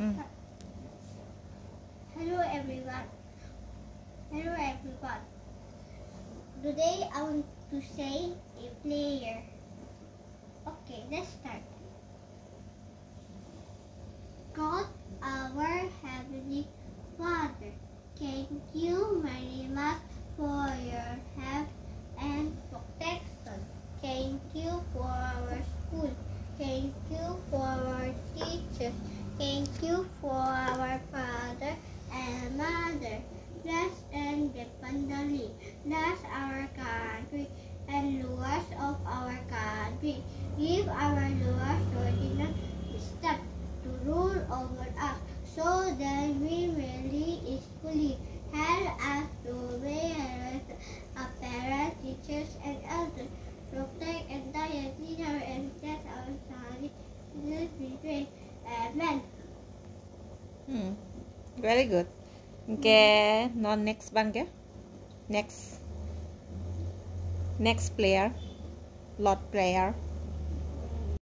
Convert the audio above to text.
Hello everyone. Hello everyone. Today I want to say a prayer. Okay, let's start. God, our Heavenly Father, thank you very much for your help and protection. Thank you for our school. Thank you for our teachers. Thank you for our father and mother. Bless and abundantly. Bless our country and rulers of our country. Give our rulers ordinary wisdom to rule over us, so that we may live peacefully. Help us to realize our parents, teachers, and elders. Protect and guide our and set our study. Amen. Very good. Okay, now next bangke. Next player. Lord prayer.